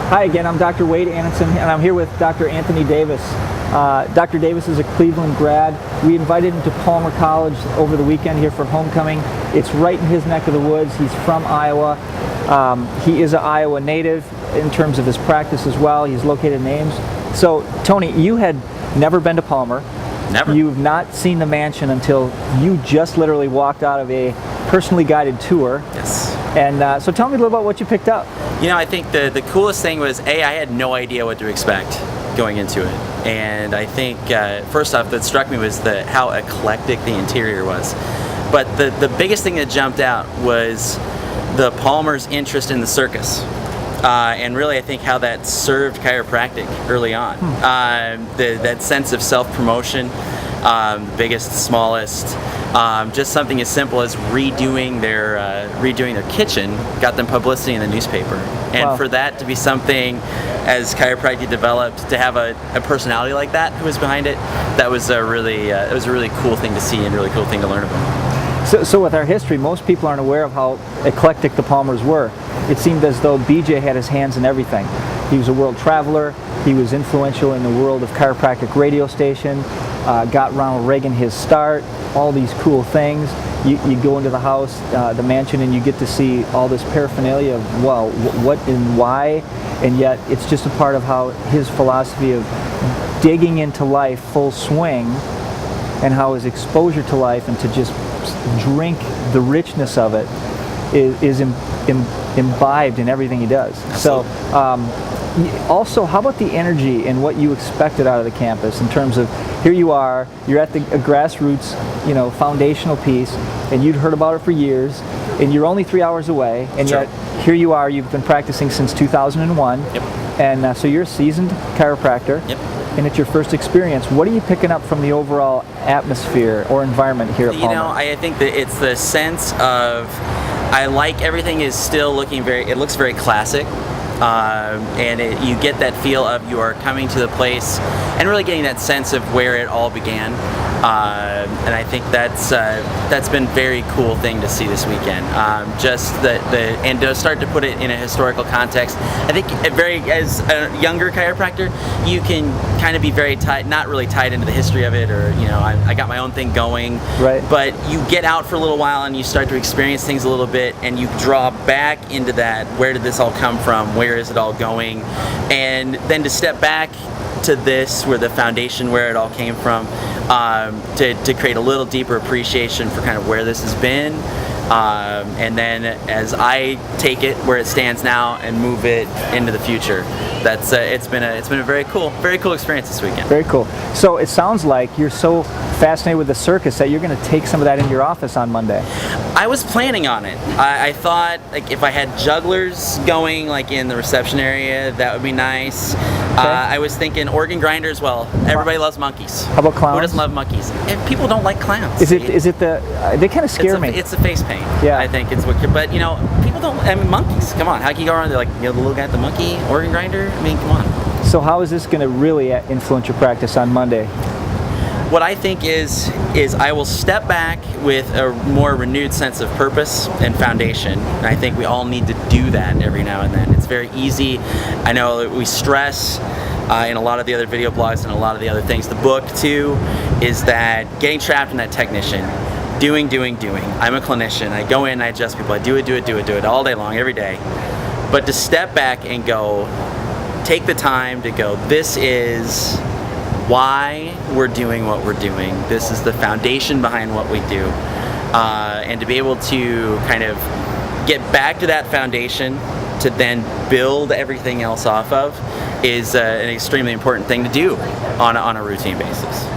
Hi again, I'm Dr. Wade Anunson, and I'm here with Dr. Anthony Davis. Dr. Davis is a Cleveland grad. We invited him to Palmer College over the weekend here for homecoming. It's right in his neck of the woods. He's from Iowa. He is an Iowa native in terms of his practice as well. He's located in Ames. So, Tony, you had never been to Palmer. Never. You've not seen the mansion until you just literally walked out of a personally guided tour. Yes. And so tell me a little about what you picked up. You know, I think the coolest thing was, I had no idea what to expect going into it. And I think, first off, that struck me was how eclectic the interior was. But the biggest thing that jumped out was the Palmer's interest in the circus. And really, I think how that served chiropractic early on. That sense of self-promotion, biggest, smallest, just something as simple as redoing their kitchen got them publicity in the newspaper. And Wow. for that to be something, as chiropractic developed, to have a personality like that who was behind it, that was it was a really cool thing to see and a really cool thing to learn about. So with our history, most people aren't aware of how eclectic the Palmers were. It seemed as though BJ had his hands in everything. He was a world traveler. He was influential in the world of chiropractic radio station. Got Ronald Reagan his start. All these cool things. You go into the house, the mansion, and you get to see all this paraphernalia of, well, what and why, and yet it's just a part of how his philosophy of digging into life full swing, and how his exposure to life and to just drink the richness of it is imbibed in everything he does. So also, how about the energy and what you expected out of the campus in terms of, here you are, you're at a grassroots, foundational piece, and you'd heard about it for years, and you're only 3 hours away, and Sure. yet here you are, you've been practicing since 2001, Yep. and so you're a seasoned chiropractor. Yep. And it's your first experience. What are you picking up from the overall atmosphere or environment here at Palmer? I think that it's the sense of, I like everything is still looking it looks very classic. And you get that feel of you are coming to the place and really getting that sense of where it all began. And I think that's been a very cool thing to see this weekend. Just and to start to put it in a historical context. I think as a younger chiropractor, you can kind of be very tied, not really tied into the history of it, or I got my own thing going. Right. But you get out for a little while and you start to experience things a little bit, and you draw back into that. Where did this all come from? Where is it all going? And then to step back to this, where the foundation, where it all came from, to create a little deeper appreciation for kind of where this has been, and then as I take it where it stands now and move it into the future. That's it's been a very cool experience this weekend. Very cool. So it sounds like you're so fascinated with the circus that you're going to take some of that into your office on Monday. I was planning on it. I thought, like, if I had jugglers going, like, in the reception area, that would be nice. I was thinking organ grinders. Well, everybody loves monkeys. How about clowns? Who doesn't love monkeys? And people don't like clowns. Is it they kind of scare me. It's the face paint. Yeah. I think it's what. But people don't. I mean, monkeys. Come on, how can you go around? They're like, the little guy at the monkey organ grinder. I mean, come on. So how is this going to really influence your practice on Monday? What I think is I will step back with a more renewed sense of purpose and foundation. And I think we all need to do that every now and then. It's very easy. I know that we stress in a lot of the other video blogs and a lot of the other things. The book, too, is that getting trapped in that technician. Doing. I'm a clinician. I go in, I adjust people. I do it all day long, every day. But to step back and go, take the time to go, this is why we're doing what we're doing. This is the foundation behind what we do. And to be able to kind of get back to that foundation to then build everything else off of is an extremely important thing to do on a routine basis.